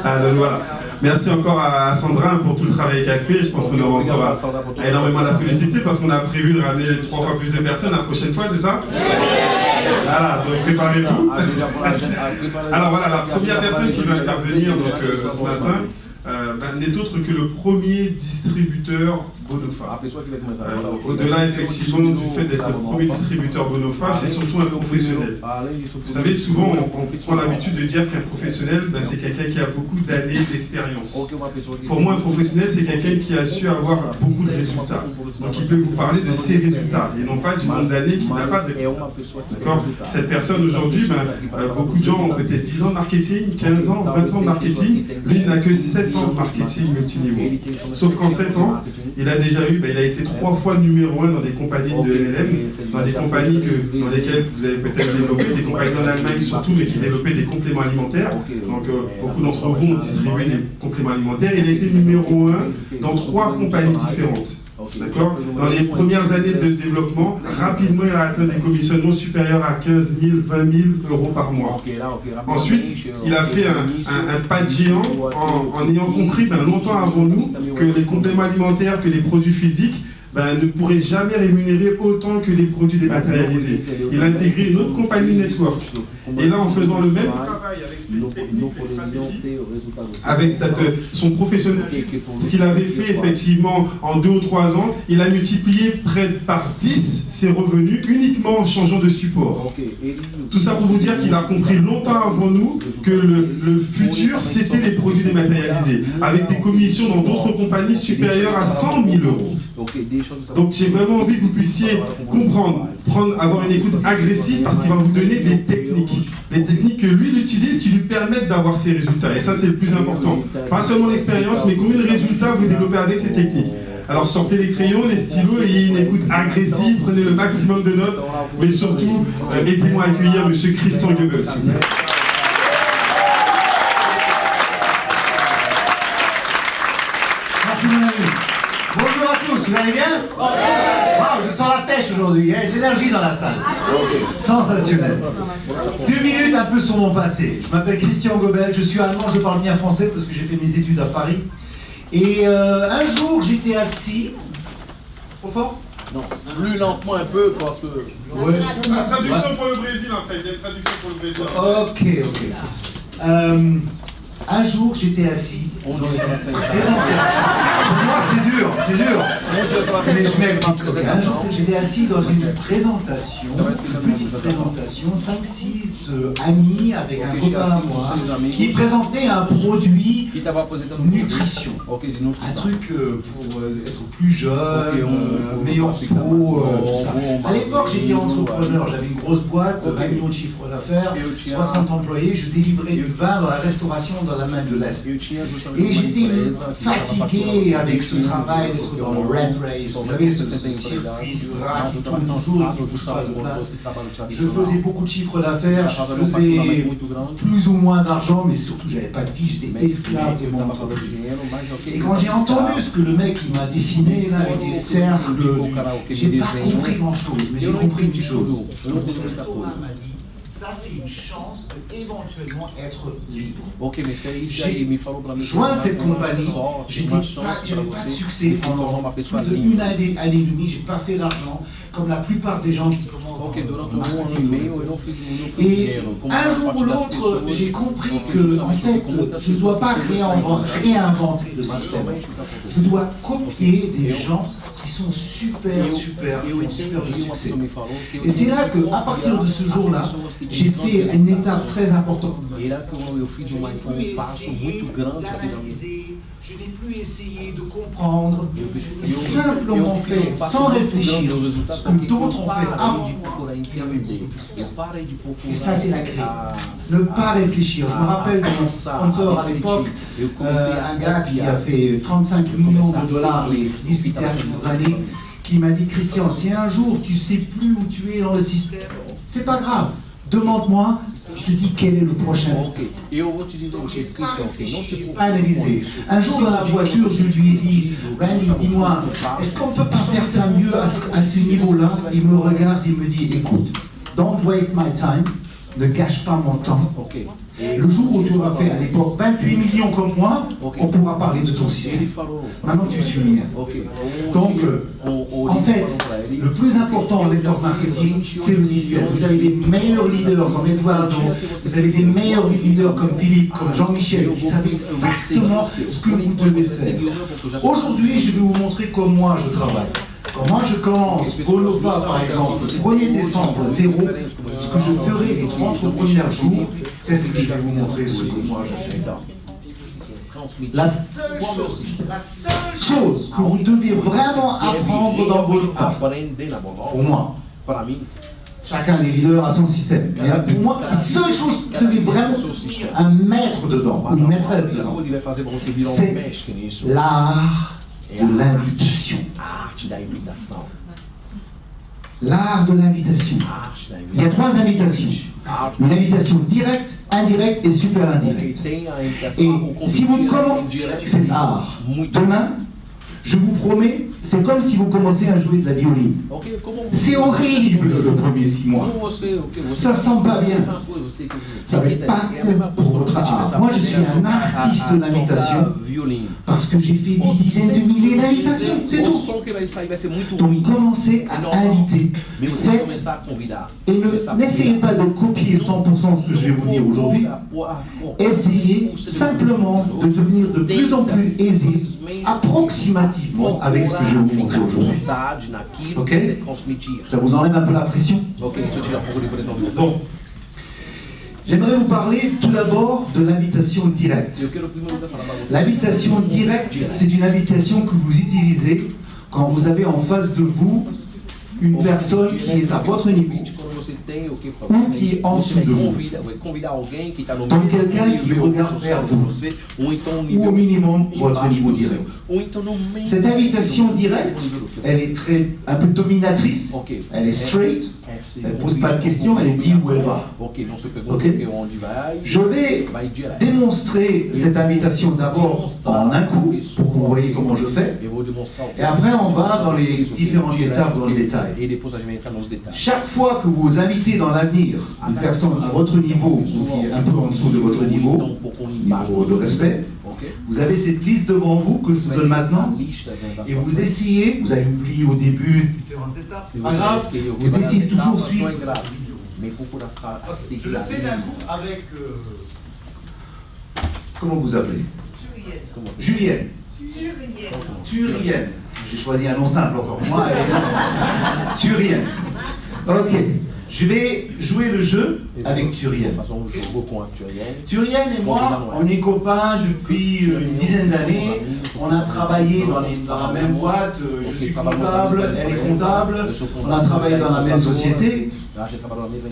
Alors, voilà. Merci encore à Sandra pour tout le travail qu'elle fait. Je pense qu'on aura encore énormément à la solliciter parce qu'on a prévu de ramener 3 fois plus de personnes la prochaine fois, c'est ça? Voilà, donc préparez-vous. Alors voilà, la première personne qui va intervenir donc, ce matin n'est autre que le premier distributeur Bonofa. Au-delà effectivement du fait d'être le premier distributeur Bonofa, c'est surtout un professionnel. Vous savez, souvent on prend l'habitude de dire qu'un professionnel, c'est quelqu'un qui a beaucoup d'années d'expérience. Pour moi, un professionnel, c'est quelqu'un qui a su avoir beaucoup de résultats. Donc il peut vous parler de ses résultats et non pas du nombre d'années qui n'a pas de résultats. D'accord? Cette personne aujourd'hui, beaucoup de gens ont peut-être 10 ans de marketing, 15 ans, 20 ans de marketing. Lui, il n'a que 7 ans de marketing multiniveau. Sauf qu'en 7 ans, il a déjà eu, il a été 3 fois numéro 1 dans des compagnies de MLM, dans des compagnies dans lesquelles vous avez peut-être développé, des compagnies en Allemagne surtout, mais qui développaient des compléments alimentaires. Donc beaucoup d'entre vous ont distribué des compléments alimentaires. Il a été numéro 1 dans 3 compagnies différentes. D'accord? Dans les premières années de développement, rapidement, il a atteint des commissionnements supérieurs à 15 000, 20 000 euros par mois. Ensuite, il a fait un pas de géant en ayant compris longtemps avant nous que les compléments alimentaires, que les produits physiques, ne pourraient jamais rémunérer autant que les produits dématérialisés. Il a intégré une autre compagnie network. Et là, en faisant le même travail avec son professionnel, ce qu'il avait fait effectivement en 2 ou 3 ans, il a multiplié près par 10 ses revenus uniquement en changeant de support. Tout ça pour vous dire qu'il a compris longtemps avant nous que le futur, c'était les produits dématérialisés, avec des commissions dans d'autres compagnies supérieures à 100 000 euros. Donc j'ai vraiment envie que vous puissiez comprendre, avoir une écoute agressive parce qu'il va vous donner des techniques. Les techniques que lui, il utilise qui lui permettent d'avoir ses résultats. Et ça, c'est le plus important. Pas seulement l'expérience, mais combien de résultats vous développez avec ces techniques. Alors sortez les crayons, les stylos, ayez une écoute agressive, prenez le maximum de notes, mais surtout, aidez-moi à accueillir M. Christian Goebbels, s'il vous plaît. Merci mon ami. Bonjour à tous, vous allez bien? Wow, je sens la pêche aujourd'hui, il y a de l'énergie dans la salle. Sensationnel. 2 minutes un peu sur mon passé. Je m'appelle Christian Goebbels, je suis allemand, je parle bien français parce que j'ai fait mes études à Paris. Et un jour j'étais assis... Trop fort? Non, plus lentement un peu parce que... Ouais. La traduction pour le Brésil en fait, il y a une traduction pour le Brésil. Ok. Un jour, j'étais assis dans une présentation. Pour moi, c'est dur. Mais je m'explique. Un jour, j'étais assis dans une présentation, une petite présentation, 5-6 amis avec un copain à moi, qui présentaient un produit nutrition. Un truc pour être plus jeune, meilleur peau, tout ça. À l'époque, j'étais entrepreneur, j'avais une grosse boîte, 20 millions de chiffres d'affaires, 60 employés, je délivrais du vin dans la restauration dans la main de l'Est. Et j'étais fatigué avec ce travail d'être dans le rat race, vous savez, ce circuit du rat qui tourne toujours et qui ne bouge pas de place. Je faisais beaucoup de chiffres d'affaires, je faisais plus ou moins d'argent, mais surtout j'avais pas de vie, j'étais esclave de mon entreprise. Et quand j'ai entendu ce que le mec il m'a dessiné là avec des cercles, j'ai pas compris grand chose, mais j'ai compris une chose. Ça, c'est une chance de éventuellement être libre. J'ai joint cette compagnie, j'avais pas de succès pendant plus d'1 année et demie, j'ai pas fait d'argent, comme la plupart des gens qui commencent. Et un jour ou l'autre, j'ai compris que, en fait, je ne dois pas réinventer le système. Je dois copier des gens qui sont super de succès. Et c'est là que, à partir de ce jour-là, j'ai fait une étape très importante. Je n'ai plus essayé de comprendre, simplement fait, sans réfléchir, ce que d'autres ont fait avant moi. Et ça, c'est la clé. Ne pas réfléchir. Je me rappelle de mon sponsor à l'époque, un gars qui a fait 35 millions de dollars les 18 dernières années, qui m'a dit, Christian, si un jour tu sais plus où tu es dans le système, c'est pas grave. Demande-moi, je te dis quel est le prochain. Analyser. Un jour dans la voiture, je lui ai dit, Randy, dis-moi, est-ce qu'on ne peut pas faire ça mieux à ce niveau-là? Il me regarde, il me dit, écoute, don't waste my time, ne gâche pas mon temps. Ok. Le jour où tu auras fait à l'époque 28 millions comme moi, Ok. on pourra parler de ton Ele système. falou. Maintenant, tu suis le mien. Ok. Donc, en fait, le plus important en network marketing, c'est le système. Vous avez des meilleurs leaders comme Eduardo, vous avez des meilleurs leaders comme Philippe, comme Jean-Michel, qui savent exactement ce que vous devez faire. Aujourd'hui, je vais vous montrer comment moi je travaille. Quand moi je commence Bonova par exemple, le 1er décembre 0, ce que je ferai les 30 premiers jours, c'est ce que je vais vous montrer, ce que moi je fais. La seule chose que vous devez vraiment apprendre dans Bonova, pour moi, chacun des leaders a son système. Mais pour moi, la seule chose que vous devez vraiment un maître dedans, ou une maîtresse dedans, c'est l'art de l'invitation. L'art de l'invitation. Il y a 3 invitations. Une invitation directe, indirecte et super indirecte. Et si vous commencez cet art demain, je vous promets, c'est comme si vous commencez à jouer de la violine. C'est horrible le premier 6 mois. Ça sent pas bien. Ça va être pas bien pour votre art. Moi, je suis un artiste de l'invitation parce que j'ai fait des dizaines de milliers d'invitations, c'est tout. Donc, commencez à inviter. Faites et n'essayez pas de copier 100% ce que je vais vous dire aujourd'hui. Essayez simplement de devenir de plus en plus aisé, approximativement, avec ce que je vais vous montrer aujourd'hui. Ok? Ça vous enlève un peu la pression? Bon. J'aimerais vous parler tout d'abord de l'invitation directe. L'invitation directe, c'est une invitation que vous utilisez quand vous avez en face de vous une personne qui est à votre niveau ou qui est en dessous de vous. Donc quelqu'un qui regarde vers vous ou au minimum votre niveau direct. Cette invitation directe, elle est un peu dominatrice, elle est straight, elle ne pose pas de questions, elle dit où elle va. Okay. Je vais démontrer cette invitation d'abord en un coup, pour que vous voyez comment je fais, et après on va dans les différentes étapes dans le détail. Chaque fois que vous invitez dans l'avenir une personne à votre niveau ou qui est un peu en dessous de votre niveau de respect, vous avez cette liste devant vous que je vous donne maintenant et vous essayez, vous avez oublié au début différentes étapes, c'est pas grave, vous essayez de toujours suivre. Je le fais d'un coup avec... comment vous appelez? Julienne. Turienne. J'ai choisi un nom simple encore. Moi, Turienne. Ok. Je vais jouer le jeu avec Turienne. Turienne et moi, on est copains depuis une dizaine d'années. On a travaillé dans la même boîte. Je suis comptable, elle est comptable. On a travaillé dans la même société.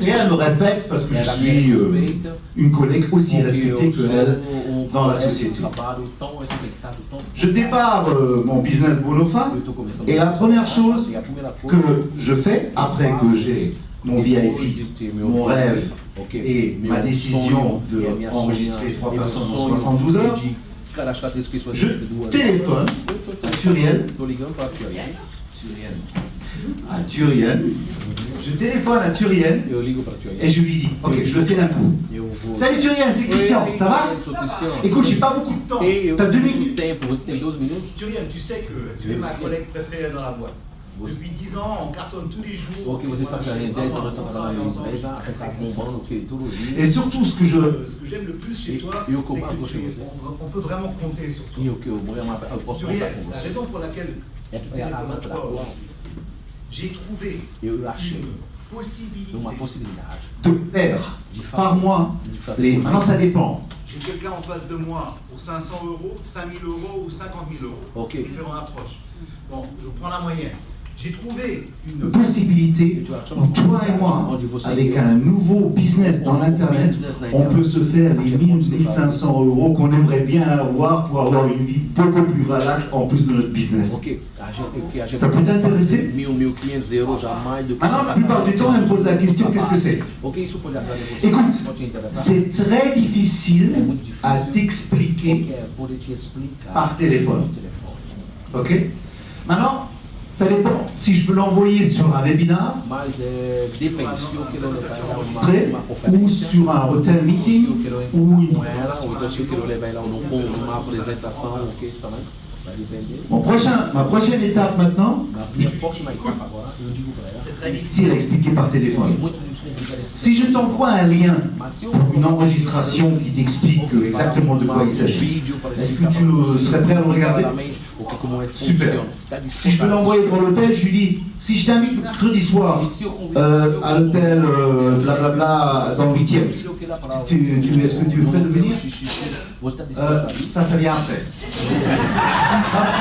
Et elle me respecte parce que je suis une collègue aussi respectée qu'elle dans la société. Je démarre mon business Bonova et la première chose que je fais après que j'ai mon VIP, mon rêve et ma décision d'enregistrer 3 personnes en 72 heures, je téléphone à Turienne. Je téléphone à Turienne et je lui dis, ok, je le fais d'un coup. Salut Turienne, c'est Christian, ça va? Écoute, j'ai pas beaucoup de temps. T'as 2 minutes. Turienne, tu sais que tu es ma collègue préférée dans la boîte. Depuis 10 ans, on cartonne tous les jours. Et surtout, ce que j'aime le plus chez toi, c'est qu'on peut vraiment compter sur toi. Turienne, la raison pour laquelle je téléphone à toi, j'ai trouvé une possibilité de faire par mois, maintenant ça dépend. J'ai quelqu'un en face de moi pour 500 euros, 5000 euros ou 50 000 euros. Différentes approches. Bon, je prends la moyenne. J'ai trouvé une possibilité où toi et moi, avec un nouveau business dans l'internet, on peut se faire les 1000-1500 euros qu'on aimerait bien avoir pour avoir une vie beaucoup plus relaxe en plus de notre business. Ça peut t'intéresser? Maintenant, la plupart du temps, elle me pose la question, qu'est-ce que c'est? Écoute, c'est très difficile à t'expliquer par téléphone. Ok? Maintenant, Ça dépend si je veux l'envoyer sur un webinar, ou sur un hotel meeting, ou une... Ma prochaine étape maintenant, c'est à expliquer par téléphone. Si je t'envoie un lien pour une enregistration qui t'explique exactement de quoi il s'agit, est-ce que tu serais prêt à le regarder? Super. Si je peux l'envoyer pour l'hôtel, je lui dis, si je t'invite mercredi soir à l'hôtel blablabla dans le 8e, est-ce que tu es prêt de venir? Ça vient après.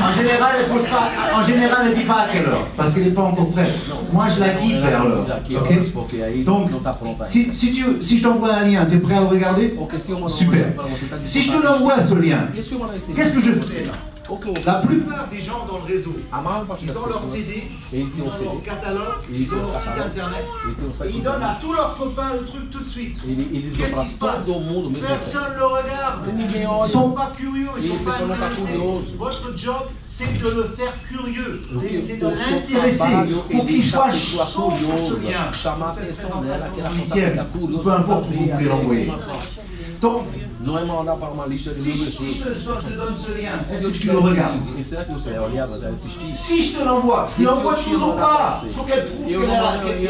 En général, elle ne dit pas à quelle heure, parce qu'elle n'est pas encore prête. Moi, je la guide vers l'heure. Okay? Donc, si je t'envoie un lien, tu es prêt à le regarder? Super. Si je te l'envoie ce lien, qu'est-ce que je fais? La plupart des gens dans le réseau, ils ont leur CD, ils ont leur catalogue, ils ont leur site internet, et ils donnent à tous leurs copains le truc tout de suite. Qu'est-ce qui se passe? Personne ne le regarde. Ils ne sont pas curieux, ils ne sont pas intéressés. Votre job, c'est de le faire curieux, c'est de l'intéresser pour qu'il soit chaud pour ce lien. Peu importe où vous voulez l'envoyer. Donc, si je te donne ce lien, est-ce que tu le regardes? Si je te l'envoie, je ne l'envoie toujours pas. Il faut qu'elle prouve quelle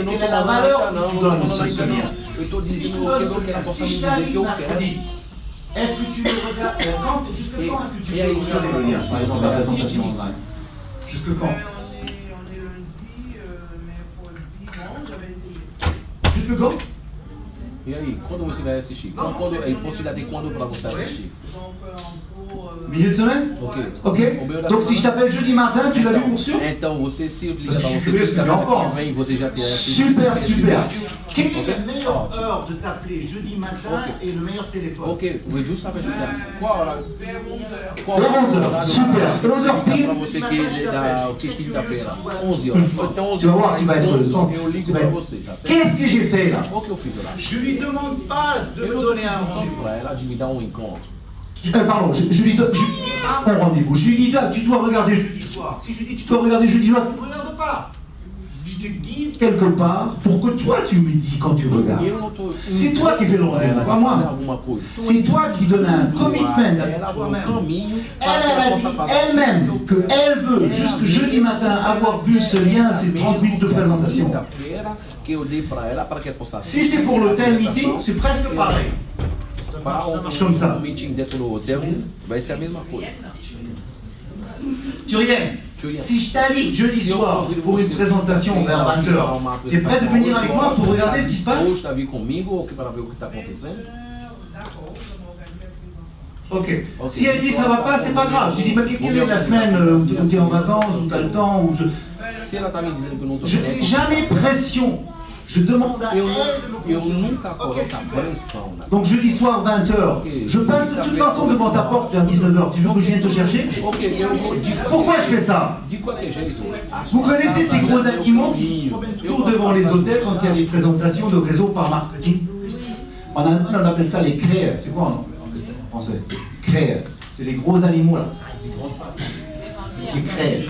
est la valeur que tu donnes ce lien. Si je te donne ce lien, si je t'invite mercredi, est-ce que tu le regardes? Jusque quand est-ce que tu peux regarder le lien, par exemple, la présentation online? Jusque quand? Jusque quand? E aí, quando você vai assistir? Ele pode até quando para você assistir? Milieu de semaine? Ok. Donc si je t'appelle jeudi matin, tu l'as vu pour sûr? Então você se utiliza para você super, super. Quelle est la meilleure heure de t'appeler jeudi matin et le meilleur téléphone? Ok, justamente qual hora? 11h, super. 11h pile. Para você que da quinta-feira, 11 horas. Então 11 tu vas voir, tu vas être le centre. Qu'est-ce que j'ai fait là? O que eu fiz lá? Je lui demande pas de me donner un rendez-vous. Ela de me dar encontro. Pardon, je lui donne un rendez-vous. Je lui dis, tu dois regarder jeudi soir. Si je lui dis, tu dois regarder jeudi soir, tu ne regardes pas. Je te guide quelque part pour que toi tu me dis quand tu regardes. C'est toi qui fais le rendez-vous, pas moi. C'est toi qui donnes un commitment à toi-même. Elle a dit elle-même qu'elle veut, jusque jeudi matin, avoir vu ce lien, ces 30 minutes de présentation. Si c'est pour l'hôtel meeting, c'est presque pareil. Ça marche comme ça. Turien, si je t'invite jeudi soir pour une présentation vers 20h, tu es prêt de venir avec moi pour regarder ce qui se passe? Ok. Si elle dit ça va pas, c'est pas grave. Je dis, mais quelle est la semaine où tu es en vacances, où tu as le temps, où je n'ai jamais pression. Je demande à elle de me confirmer. Donc jeudi soir 20h, je passe de toute façon devant ta porte vers 19h. Tu veux que je vienne te chercher? Pourquoi je fais ça? Vous connaissez ces gros animaux qui se promènent toujours devant les hôtels quand il y a des présentations de réseaux par marketing? On appelle ça les créeurs. C'est quoi en français? Créeurs. C'est les gros animaux là. Les crêles.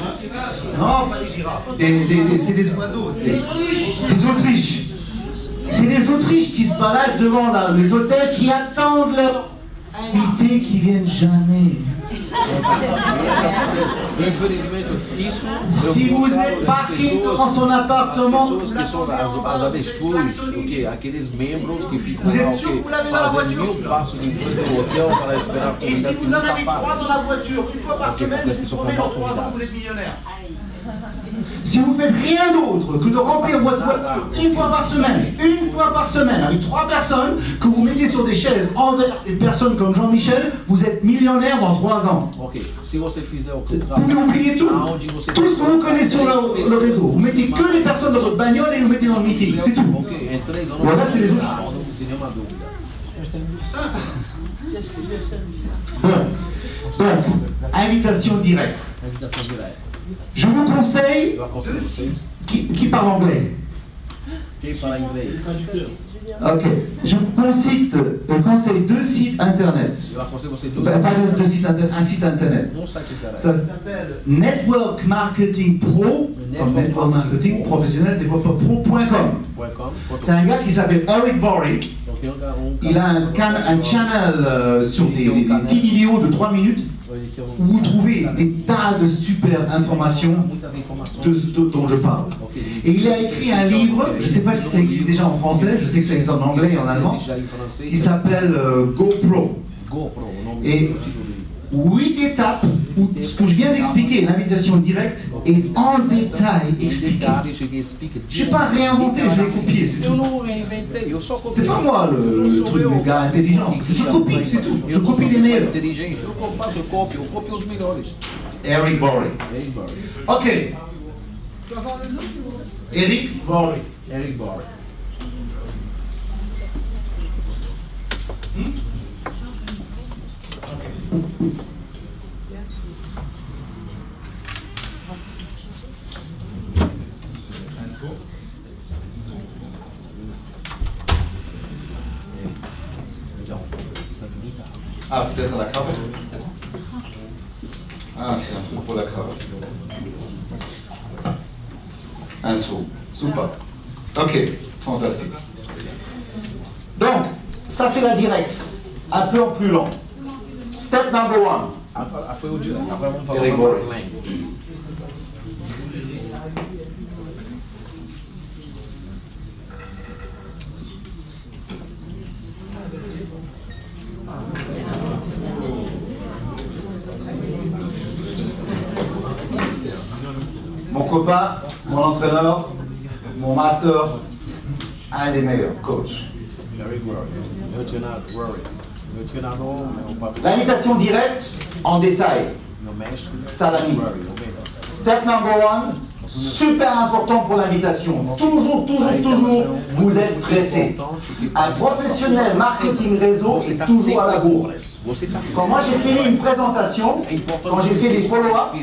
Non, pas les girafes. C'est des oiseaux. Des Autriches. C'est des Autriches qui se baladent devant les hôtels qui attendent leurs invités qui viennent jamais. Si vous êtes parqué devant son appartement, vous êtes sûr que vous l'avez dans la voiture. Et si vous en avez 3 dans la voiture, une fois par semaine, vous tournez dans 3 ans, vous êtes millionnaire. Si vous faites rien d'autre que de remplir votre voiture une fois par semaine, avec 3 personnes que vous mettez sur des chaises envers des personnes comme Jean-Michel, vous êtes millionnaire dans 3 ans. Vous pouvez oublier tout. Tout ce que vous connaissez sur le réseau. Vous mettez que les personnes dans votre bagnole et vous mettez dans le meeting. C'est tout. Le reste, c'est les autres. Bon. Donc, invitation directe. Je vous conseille, qui parle anglais? Quem fala inglês? Ok. Je conseille deux sites internet. Eu aconselho você dois. Pas deux sites internet, un site internet. Site internet. Ça s'appelle Network Marketing Pro, comme Network Marketing Professionnel Développeur Pro.com. C'est un gars qui s'appelle Eric Vory. Il a un channel sur des petites vidéos de 3 minutes où vous trouvez des tas de super informations dont je parle. Et il a écrit un livre, je ne sais pas si ça existe déjà en français, je sais que ça existe en anglais et en allemand, qui s'appelle GoPro. Et 8 étapes où ce que je viens d'expliquer, l'invitation directe, est en détail expliqué. Je n'ai pas réinventé, je l'ai copié, c'est tout. C'est pas moi le truc des gars intelligents, je copie, c'est tout. Je copie les meilleurs. Eric Vory. Ok. Eric Vory. Eric Vory. Ah, peut-être la cravate. Ah, c'est un truc pour la cravate. Un saut. Super. Ok, fantastique. Donc, ça c'est la directe. Un peu en plus long. Step number 1. Eric Vory. Mon copain, mon entraîneur, mon master, un des meilleurs coachs. L'invitation directe en détail. Salami. Step number 1, super important pour l'invitation. Toujours, vous êtes pressé. Un professionnel marketing réseau est toujours à la bourre. Quand moi j'ai fini une présentation, quand j'ai fait des follow-up,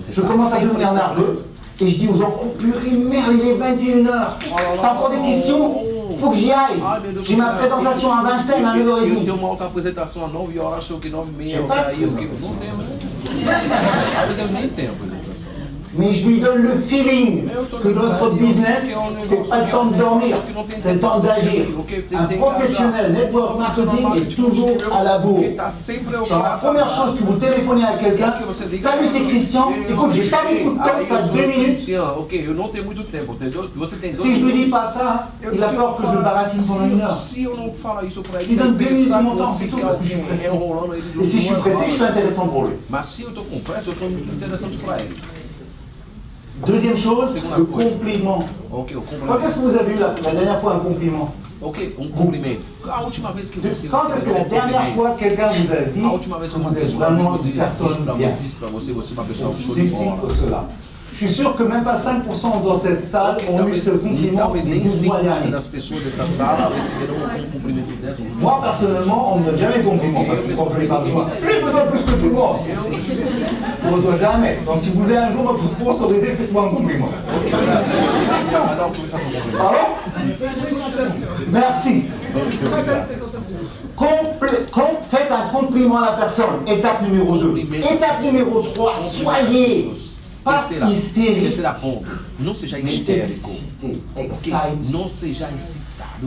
je commence à devenir nerveux. Et je dis aux gens, oh purée, merde, il est 21h. T'as encore des questions? Faut que j'y aille. J'ai ma présentation à Vincennes à 9h30. J'ai pas mais je lui donne le feeling que notre business, c'est pas le temps de dormir, c'est le temps d'agir. Un professionnel network marketing est toujours à la bourre. C'est la première chose que vous téléphonez à quelqu'un. Salut, c'est Christian. Écoute, j'ai pas beaucoup de temps, t'as 2 minutes. Si je lui dis pas ça, il a peur que je le baratine pendant 1 heure. Je lui donne 2 minutes de mon temps, c'est tout, parce que je suis pressé. Et si je suis pressé, je suis intéressant pour lui. Deuxième chose, le compliment. Quand est-ce que vous avez eu la dernière fois un compliment? Quand est-ce que la dernière fois quelqu'un vous a dit que vous êtes vraiment une personne bien? Ceci ou cela. Je suis sûr que même pas 5% dans cette salle ont eu ce compliment des 12 mois derniers. Moi, personnellement, on ne me donne jamais de compliment parce que je crois que je n'ai pas besoin. Je n'ai besoin plus que tout le monde. Je ne besoin jamais. Donc si vous voulez un jour me sponsoriser, faites-moi un compliment. Pardon? Merci. Faites un compliment à la personne. Étape numéro 2. Étape numéro 3. Soyez pas hystérique. Não seja histérico. Não seja excitado.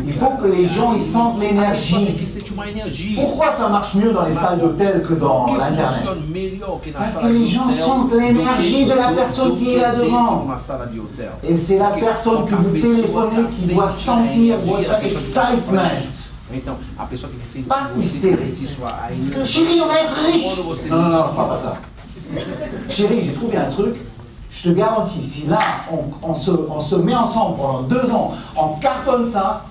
Il faut que les gens ils sentent l'énergie. Pourquoi ça marche mieux dans les salles d'hôtel que dans l'internet? Parce que les gens sentent l'énergie de la personne qui est là devant. Et c'est la personne que vous téléphonez qui doit sentir votre excitement. Pas hystérique. Chérie, on va être riche. Non, je parle pas de ça. Chérie, j'ai trouvé un truc. Je te garantis, si là, on se met ensemble pendant 2 ans, on cartonne ça,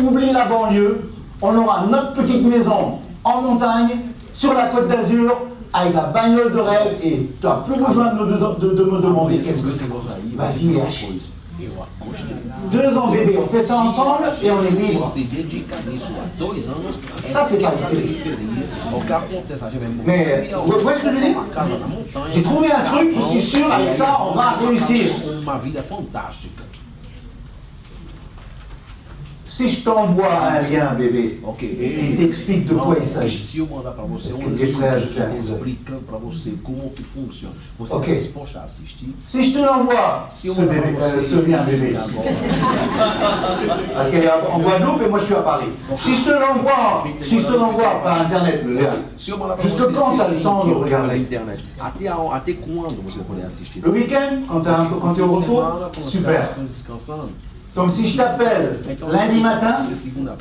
oublie la banlieue, on aura notre petite maison en montagne, sur la Côte d'Azur, avec la bagnole de rêve, et tu n'as plus besoin de me demander qu'est-ce que c'est. Vas-y, achète. 2 ans bébé, on fait ça ensemble et on est libre. Ça c'est pas hystérique. Mais vous voyez ce que je veux dire? J'ai trouvé un truc, je suis sûr avec ça on va réussir. Si je t'envoie un lien, bébé, Ok. il t'explique de quoi il s'agit. Se eu mandar para você Est-ce que um tu es link prêt à ajouter un cousin? explicando para você como que funciona, você Ok. está disposto a assistir? Si je te l'envoie, Se eu ce, mandar bébé, para você ce lien, bébé, agora, parce qu'elle est en Guadeloupe et moi je suis à Paris. Si je te l'envoie par Internet, le lien, se eu mandar para jusque você quand tu as le esse temps de link pela regarder? internet, até quando você vai poder assistir? Le week-end, quand tu es au repos, super. Estão descansando. Donc si je t'appelle Então, lundi matin,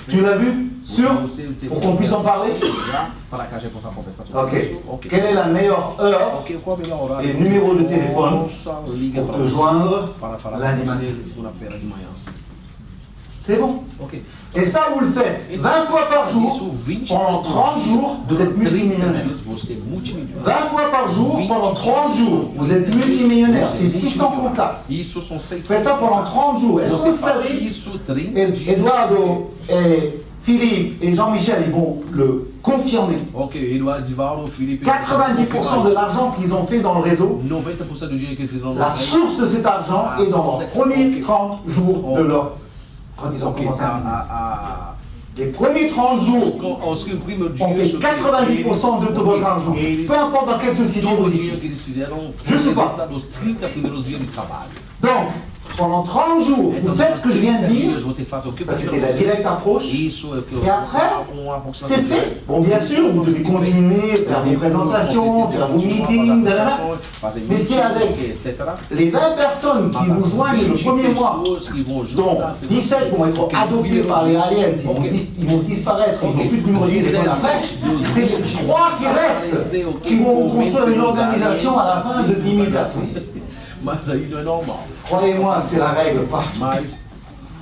tu l'as vu? Sûr? Pour qu'on puisse en parler? Para que a gente possa conversar sobre Ok. isso. Ok. Quelle est la meilleure heure Ok, qual é o melhor horário? et numéro de téléphone liga pour para te você, joindre para falar lundi com matin? você segunda-feira de manhã. C'est bon. Ok. Et ça, vous le faites 20 fois par jour, pendant 30 jours, vous êtes multimillionnaire. Você é multimilionário. 20 fois par jour, pendant 30 jours, vous êtes multimillionnaire. C'est 600 contacts. Isso são 600. Faites ça pendant 30 jours. Est-ce que vous savez, Isso 30 dias. Eduardo et Philippe et Jean-Michel, ils vont le confirmer. Ok, Eduardo, Divaldo, Felipe. 90% de l'argent qu'ils ont fait dans le réseau, 90% do dinheiro que eles fizeram no la source de cet argent est dans leurs premiers 30 jours de leur... Quand ils ont Ok, commencé un business. Les premiers 30 jours, Os que o primeiro on fait 90% de votre argent. Peu importe dans quelle société todo vous o dinheiro étiez. que eles fizeram foi Juste o pas. resultado dos 30 primeiros dias de trabalho. Donc, pendant 30 jours, vous faites ce que je viens de dire. Você faz o que Ça, você c'était la directe approche. Isso é o que eu Et après, c'est fait. Bon, bien sûr, vous devez continuer, faire des présentations, faire vos meetings, mais c'est avec les 20 personnes qui vous joignent le premier mois, dont 17 vont être adoptés par les aliens, ils vont disparaître, ils n'ont plus de numéro de téléphone après, c'est les 3 qui restent qui vont vous construire une organisation à la fin de 10 000 personnes. Mas aí não é normal. Croyez-moi, c'est la règle partout.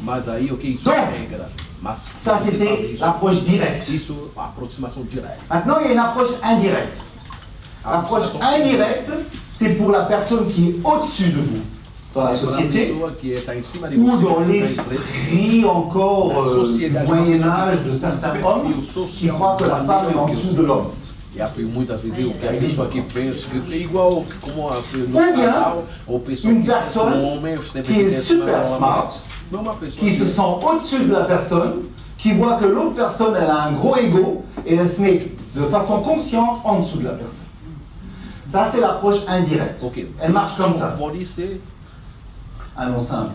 Mas aí, ok, isso Donc, é regra. Mas ça, c'était l'approche directe. Isso, a aproximação direta. Maintenant, il y a une approche indirecte. L'approche indirecte, c'est pour la personne qui est au-dessus de vous, dans la société, ou dans l'esprit encore du Moyen-Âge de certains hommes qui croient que la femme est en dessous de l'homme. E muitas vezes o que a pessoa que pensa que é igual como a une personne qui est super smart, qui se sent au-dessus de la personne, qui voit que l'autre personne elle a un gros ego et elle se met de façon consciente en dessous de la personne. Ça c'est l'approche indirecte. Okay. Elle marche comme ça. Pode ser. Un nom simple.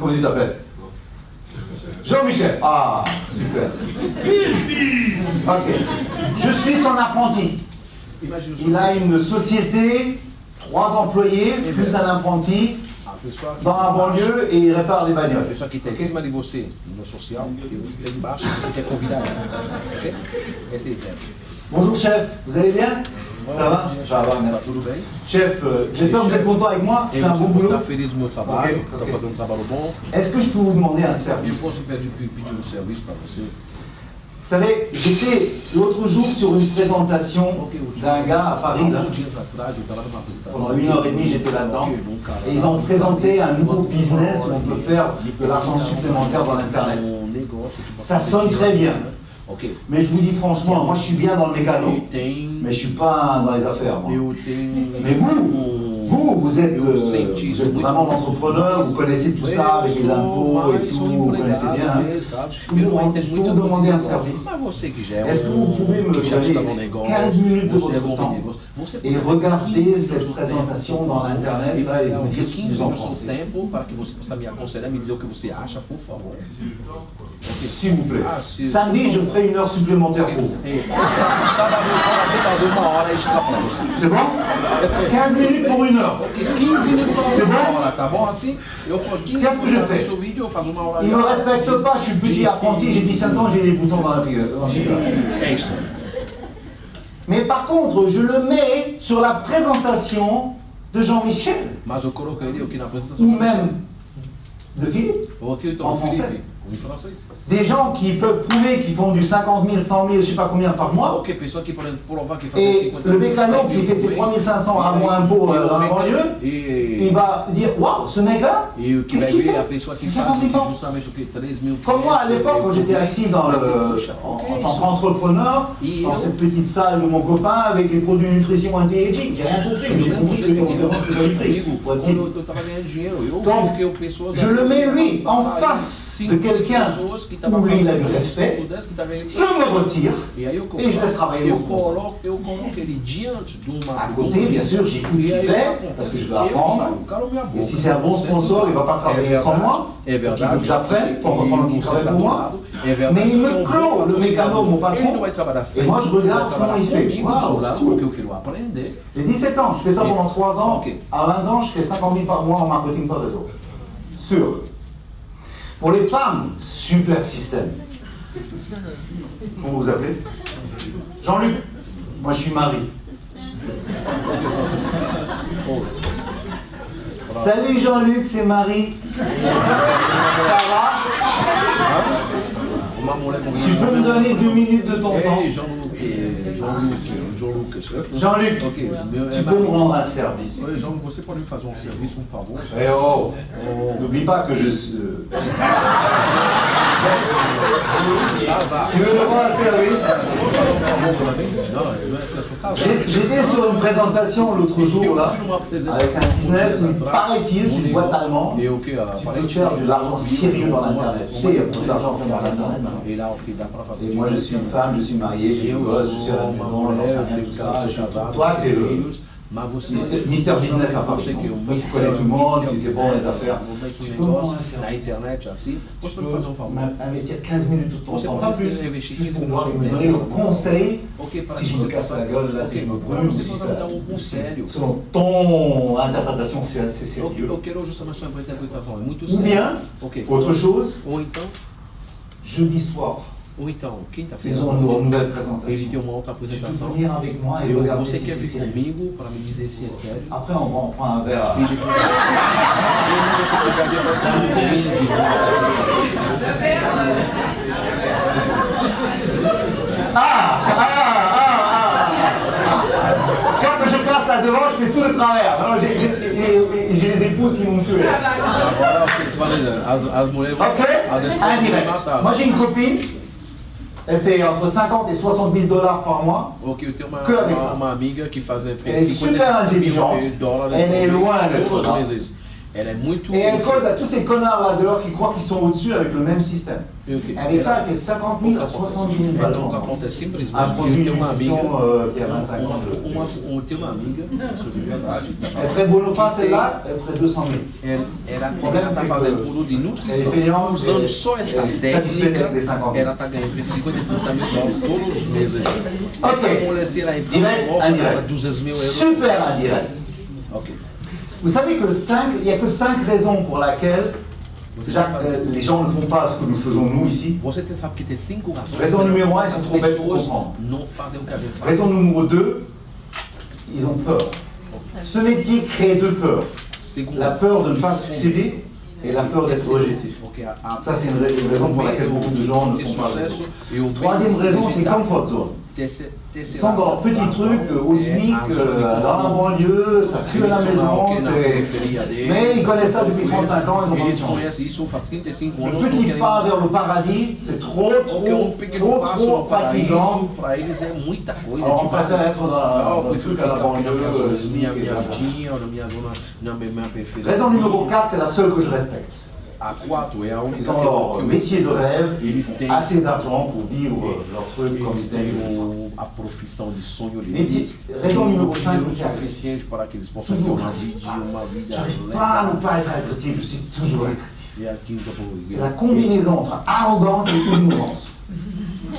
Comment tu t'appelles? Jean-Michel. Ah, super. Ok. Je suis son apprenti. Il a une société, 3 employés, plus un apprenti, dans la banlieue et il répare les bagnoles. A pessoa que está em cima de você no social e você está embaixo, você quer convidar ela. Ok? Esse é exemplo. Bonjour chef, vous allez bien? Ça va? Ça va, merci. Tudo bem? Chef, j'espère que vous êtes content avec moi, je fais un bon Você boulot. está feliz no meu trabalho, Ok, está ok. fazendo um trabalho bom. Est-ce que je peux vous demander un Eu service? posso pedir um serviço para você? Vous savez, j'étais l'autre jour sur une présentation d'un gars à Paris, là. Dias atrás, eu estava numa apresentação. Pendant 1h30, j'étais là-dedans. Et ils ont présenté un nouveau business où on peut faire de l'argent supplémentaire dans l'Internet. Ça sonne très bien. Ok. Mais je vous dis franchement, moi je suis bien dans le mécano, E tem. mais je suis pas dans les affaires, moi. Eu tenho. Mais vous êtes vraiment entrepreneur, vous connaissez tout ça avec les impôts et tout, vous connaissez bien. Je peux vous demander un service. Est-ce que vous pouvez me donner 15 minutes de votre temps et regarder cette présentation dans l'internet là et me dire ce que vous en pensez? Para que você possa me aconselhar, me dizer o que você acha, por favor. S'il vous plaît. Samedi, je ferai 1 heure supplémentaire pour vous. Sábado eu vou fazer uma hora extra para você. C'est bon? 15 minutes pour 1 heure. 15 minutos para C'est uma bon? hora, tá bom assim? Eu for 15 Qu'est-ce que je fais? o vídeo, eu faço uma hora. Il ne me respecte pas, je suis petit apprenti, j'ai 17 ans, j'ai des boutons dans la figure. É isso. Mais par contre, je le mets sur la présentation de Jean-Michel, Mas eu coloquei ele aqui na apresentação. ou même de Philippe, Ou aqui então en o Felipe. français. Des gens qui peuvent prouver qu'ils font du 50 000, 100 000, je sais pas combien par mois. Et le mécano qui fait ses 3500 avant impôt dans la banlieue, il va dire waouh, ce mec-là, qu'est-ce qu'il fait? C'est 50 000 ans. Comme moi à l'époque, quand j'étais assis en tant qu'entrepreneur, dans cette petite salle de mon copain avec les produits de nutrition anti-aging, j'ai rien compris, mais j'ai compris que lui, on demande plus de fric. Donc, je le mets lui en face de quelqu'un où lui il a du respect, je me retire et je laisse travailler mon sponsor. À côté, bien sûr, j'écoute ce qu'il fait parce que je veux apprendre. Et si c'est un bon sponsor, il ne va pas travailler sans moi parce qu'il veut que j'apprenne pendant qu'il travaille pour moi. Mais il me clôt, le mécano, mon patron, et moi je regarde comment il fait. Waouh, cool. J'ai 17 ans, je fais ça pendant 3 ans. À 20 ans, je fais 50 000 par mois en marketing par réseau. Sûr. Pour les femmes, super système. Comment vous appelez? Jean-Luc. Moi je suis mari. Salut Jean-Luc, c'est Marie. Ça va? Tu peux me donner 2 minutes de ton temps? Jean-Luc, tu peux me rendre un service? Eh oh, n'oublie pas que je suis... Tu veux me rendre un service? J'étais sur une présentation l'autre jour là, avec un business, paraît-il, c'est une boîte allemande. Tu peux faire de l'argent sérieux dans l'internet. Tu sais, il y a beaucoup d'argent fait dans l'internet maintenant. Et moi je suis une femme, je suis mariée, j'ai une gosse, je suis à la maison, j'en sais rien, tout ça. Toi, tu es le Mister Business à Paris. Toi, tu connais tout le monde, tu es bon dans les affaires. Tu peux investir 15 minutes de ton temps, pas plus, juste pour moi, me donner le conseil si je me casse la gueule, là, si je me brûle, ou si ça, selon ton interprétation, c'est assez sérieux. Ou bien, autre chose, jeudi soir. Ils ont une nouvelle présentation. Tu peux venir avec moi et regarder si c'est sérieux. Après, on prend un verre. Quand je passe là devant, je fais tout le travers. Alors, j'ai les épouses qui vont me tuer. Ok, indirect. Moi, j'ai une copine. Elle fait entre 50 et 60 000 $ par mois. Que avec ça. Elle est super intelligente. Elle est loin d'être là. Et elle cause à tous ces connards là dehors qui croient qu'ils sont au-dessus avec le même système. Avec ça, elle fait 50 000 à 60 000 $ par mois. Un produit de nutrition qui a 25 ans. Elle ferait Bonofa celle-là, elle ferait 200 000. Le problème, c'est qu'elle est fainéante et satisfaite avec les 50 000. Ok, direct, indirect. Super indirect. Vous savez que il n'y a que 5 raisons pour lesquelles les gens ne font pas ce que nous faisons nous ici. Raison numéro 1, ils sont trop bêtes pour comprendre. Raison numéro 2, ils ont peur. Ce métier crée 2 peurs. La peur de ne pas succéder et la peur d'être rejeté. Ça, c'est une raison pour laquelle beaucoup de gens ne font pas le réseau. Troisième raison, c'est comfort zone. Ils sont dans leur petit truc au SMIC, dans la banlieue, ça pue à la maison, mais ils connaissent ça depuis 35 ans, ils ont pas de changer. Le petit pas vers le paradis, c'est trop fatigant. Alors on préfère être dans le truc à la banlieue, le SMIC et la... Raison numéro 4, c'est la seule que je respecte. Ils ont leur métier de rêve, ils font assez d'argent pour vivre leur truc comme ils aiment. Raison numéro 5, c'est agressif. Toujours. J'arrive pas à ne pas être agressif, je suis toujours agressif. C'est la combinaison entre arrogance et ignorance.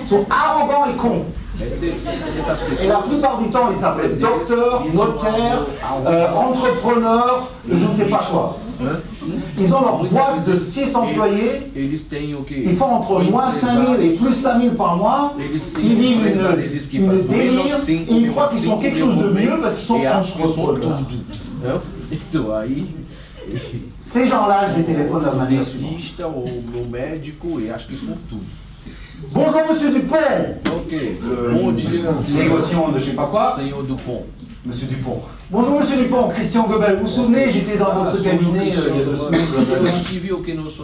Ils sont arrogants et cons. Et la plupart du temps, ils s'appellent docteur, notaire, entrepreneur, je ne sais pas quoi. Ils ont leur boîte de 6 employés, ils font entre moins 5 000 et plus 5 000 par mois, ils vivent une délire et ils croient qu'ils sont quelque chose de mieux parce qu'ils sont entrepreneurs. Ces gens-là, je les téléphone de la manière suivante. dentista, o médico, e acho que isso é tudo. Bonjour Monsieur Dupont. Ok, bom dia, Négociant de je sais pas quoi. senhor Dupont. Monsieur Dupont. Bonjour Monsieur Dupont, Christian Goebel. Vous vous souvenez, j'étais dans votre cabinet il y a 2 semaines. Eu estive aqui no nosso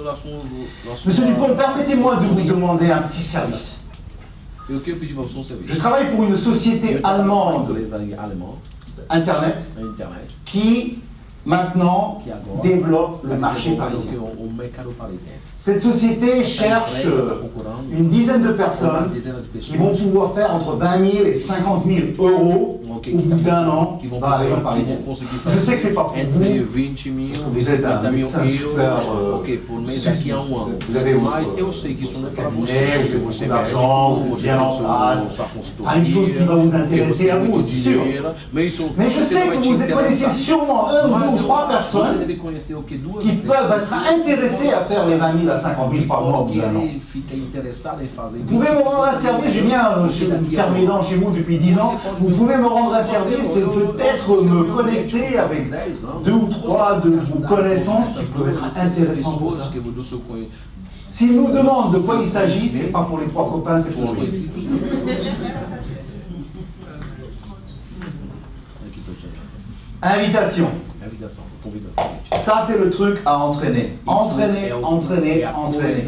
Monsieur Dupont, permettez-moi de vous demander un petit service. Eu quero pedir para você um serviço. Je travaille pour une société allemande, Empresa alemã, Internet, na internet, qui maintenant que agora développe le tá marché desenvolvendo parisien. o mercado parisien. Cette société cherche une dizaine de personnes qui vont pouvoir faire entre 20 000 et 50 000 euros au bout d'un an dans la région parisienne. Je sais que c'est pas pour vous, Entre 20 mil, vous êtes un 30 mil médecin super, ok, por mês daqui a um ano. vous avez votre Mas eu sei que isso não é para você, cabinet, porque vous você avez é beaucoup d'argent, médico, vous êtes você bien tem en place, sua pas une chose qui va vous consultoria, intéresser à vous, c'est sûr. Mais je sais que vous connaissez sûrement un ou deux ou trois personnes qui peuvent être intéressées à faire les 20 000 à 50 000 par mois au bout d'un an. Vous pouvez me rendre un service, je viens faire mes dents chez vous depuis 10 ans, vous pouvez me rendre un service et peut-être me connecter avec 2 ou 3 de vos connaissances qui peuvent être intéressantes pour ça. S'ils nous demandent de quoi il s'agit, c'est pas pour les 3 copains, c'est pour lui. Invitation. Ça, c'est le truc à entraîner. Entraîner, entraîner, entraîner.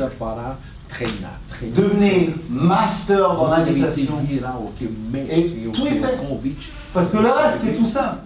Devenez master dans l'invitation. Et tout est fait. Parce que le reste, c'est tout simple.